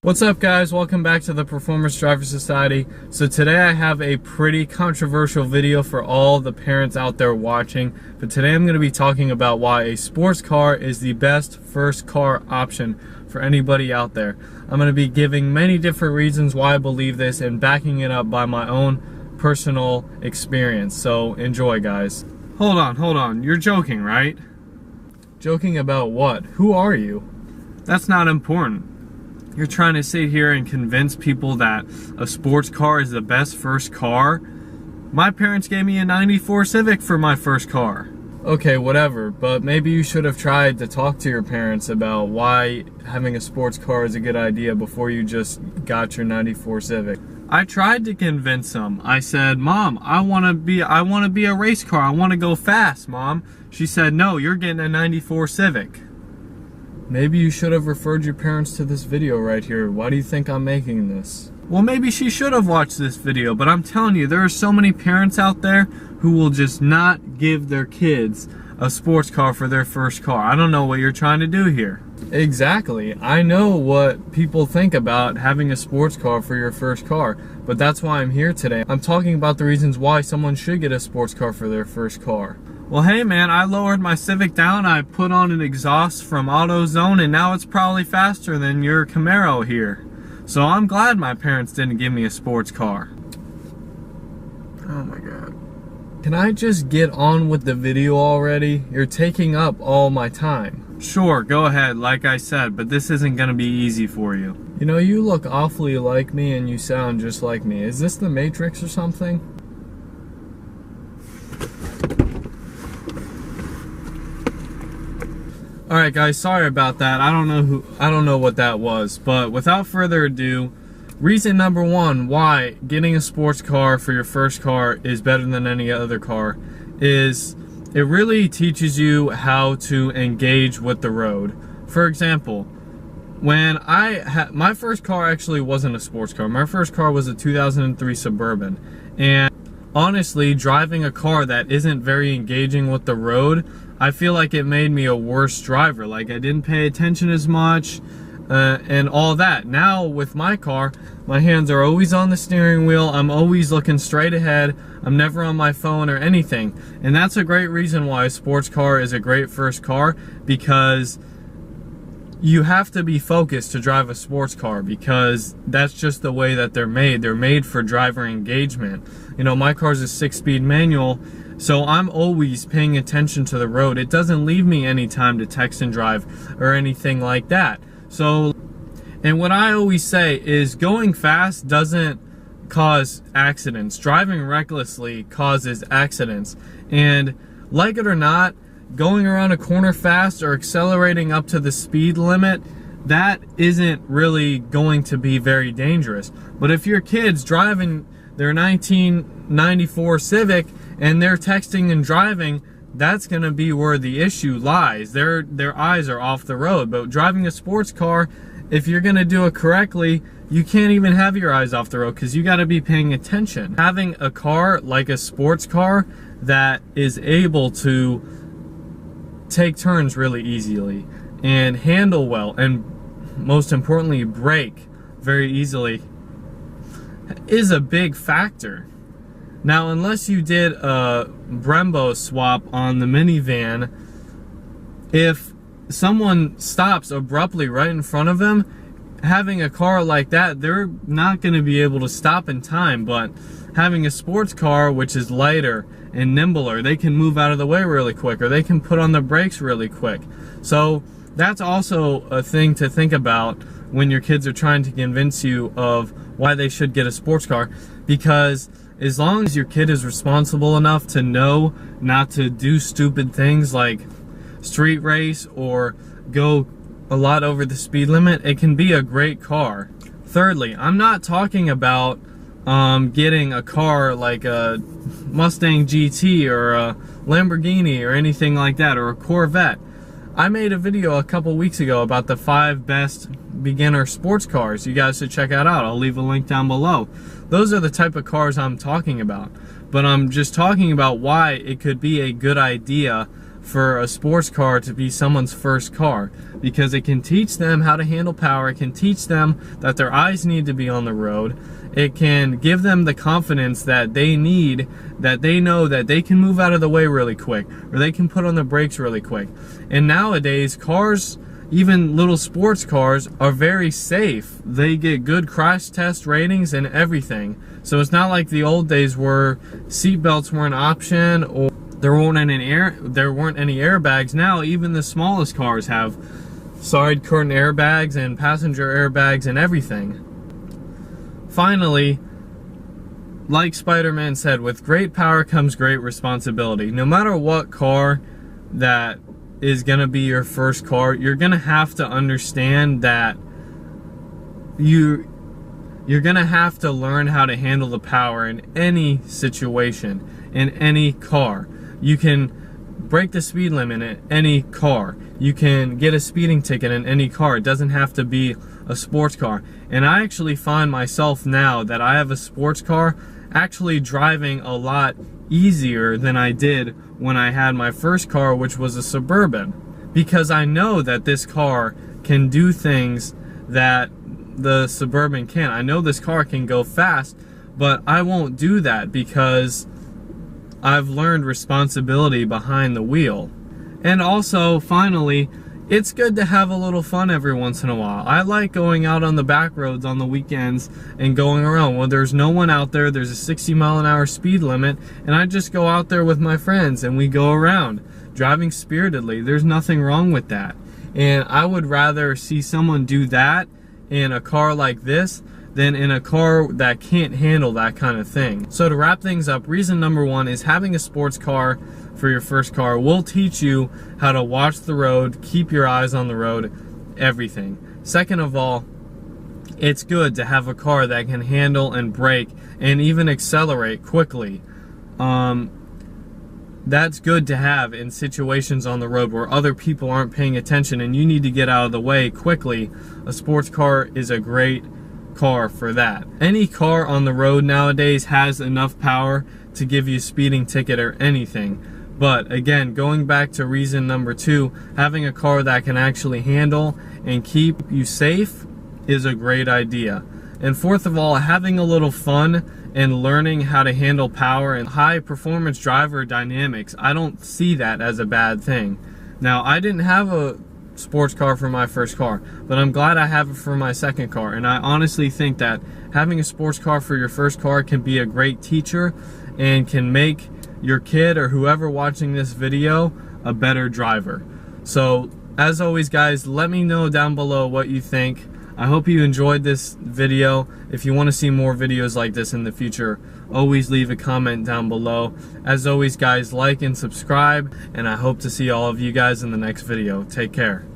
What's up guys, welcome back to the Performance Driver Society. So today I have a pretty controversial video for all the parents out there watching, but today I'm going to be talking about why a sports car is the best first car option for anybody out there. I'm going to be giving many different reasons why I believe this and backing it up by my own personal experience. So enjoy guys. Hold on, you're joking, right? Joking about what? Who are you? That's not important. You're trying to sit here and convince people that a sports car is the best first car? My parents gave me a '94 Civic for my first car. Okay, whatever, but maybe you should have tried to talk to your parents about why having a sports car is a good idea before you just got your '94 Civic. I tried to convince them. I said, Mom, I want to be a race car. I want to go fast, Mom. She said, no, you're getting a '94 Civic. Maybe you should have referred your parents to this video right here. Why do you think I'm making this? Well, maybe she should have watched this video, but I'm telling you, there are so many parents out there who will just not give their kids a sports car for their first car. I don't know what you're trying to do here. Exactly. I know what people think about having a sports car for your first car, but that's why I'm here today. I'm talking about the reasons why someone should get a sports car for their first car. Well, hey man, I lowered my Civic down, I put on an exhaust from AutoZone, and now it's probably faster than your Camaro here. So I'm glad my parents didn't give me a sports car. Oh my God. Can I just get on with the video already? You're taking up all my time. Sure, go ahead, like I said, but this isn't gonna be easy for you. You know, you look awfully like me and you sound just like me. Is this the Matrix or something? Alright guys, sorry about that. I don't know what that was, but without further ado, reason number one why getting a sports car for your first car is better than any other car is it really teaches you how to engage with the road. For example, when my first car actually wasn't a sports car. My first car was a 2003 Suburban, and honestly, driving a car that isn't very engaging with the road, I feel like it made me a worse driver. Like I didn't pay attention as much and all that. Now with my car, my hands are always on the steering wheel. I'm always looking straight ahead. I'm never on my phone or anything. And that's a great reason why a sports car is a great first car, because you have to be focused to drive a sports car, because that's just the way that they're made. They're made for driver engagement. You know, my car's a 6-speed manual, so I'm always paying attention to the road. It doesn't leave me any time to text and drive or anything like that. So, and what I always say is going fast doesn't cause accidents. Driving recklessly causes accidents. And like it or not, going around a corner fast or accelerating up to the speed limit, that isn't really going to be very dangerous. But if your kid's driving their 1994 Civic and they're texting and driving, that's going to be where the issue lies. Their eyes are off the road. But driving a sports car, if you're going to do it correctly, you can't even have your eyes off the road because you got to be paying attention. Having a car like a sports car that is able to take turns really easily and handle well, and most importantly brake very easily, is a big factor. Now, unless you did a Brembo swap on the minivan, if someone stops abruptly right in front of them, having a car like that, they're not going to be able to stop in time. But having a sports car, which is lighter and nimbler, they can move out of the way really quick, or they can put on the brakes really quick. So that's also a thing to think about when your kids are trying to convince you of why they should get a sports car, because as long as your kid is responsible enough to know not to do stupid things like street race or go a lot over the speed limit, it can be a great car. Thirdly, I'm not talking about getting a car like a Mustang GT or a Lamborghini or anything like that, or a Corvette. I made a video a couple weeks ago about the 5 best beginner sports cars. You guys should check that out. I'll leave a link down below. Those are the type of cars I'm talking about. But I'm just talking about why it could be a good idea for a sports car to be someone's first car, because it can teach them how to handle power. It can teach them that their eyes need to be on the road. It can give them the confidence that they need, that they know that they can move out of the way really quick, or they can put on the brakes really quick. And nowadays, cars, even little sports cars, are very safe. They get good crash test ratings and everything. So it's not like the old days where seatbelts were an option, or there weren't any airbags. Now even the smallest cars have side curtain airbags and passenger airbags and everything. Finally, like Spider-Man said, with great power comes great responsibility. No matter what car that is gonna be your first car, you're gonna have to understand that you're gonna have to learn how to handle the power in any situation, in any car. You can break the speed limit in any car. You can get a speeding ticket in any car. It doesn't have to be a sports car. And I actually find myself, now that I have a sports car, actually driving a lot easier than I did when I had my first car, which was a Suburban, because I know that this car can do things that the Suburban can. I know this car can go fast, but I won't do that because I've learned responsibility behind the wheel. And also, finally, it's good to have a little fun every once in a while. I like going out on the back roads on the weekends and going around. When there's no one out there, there's a 60-mile-an-hour speed limit, and I just go out there with my friends and we go around, driving spiritedly. There's nothing wrong with that. And I would rather see someone do that in a car like this than in a car that can't handle that kind of thing. So to wrap things up, reason number one is having a sports car for your first car will teach you how to watch the road, keep your eyes on the road, everything. Second of all, it's good to have a car that can handle and brake and even accelerate quickly. That's good to have in situations on the road where other people aren't paying attention and you need to get out of the way quickly. A sports car is a great car for that. Any car on the road nowadays has enough power to give you a speeding ticket or anything. But again, going back to reason number two, having a car that can actually handle and keep you safe is a great idea. And fourth of all, having a little fun and learning how to handle power and high performance driver dynamics, I don't see that as a bad thing. Now, I didn't have a sports car for my first car, but I'm glad I have it for my second car. And I honestly think that having a sports car for your first car can be a great teacher and can make your kid or whoever watching this video a better driver. So as always, guys, let me know down below what you think. I hope you enjoyed this video. If you want to see more videos like this in the future, always leave a comment down below. As always, guys, like and subscribe, and I hope to see all of you guys in the next video. Take care.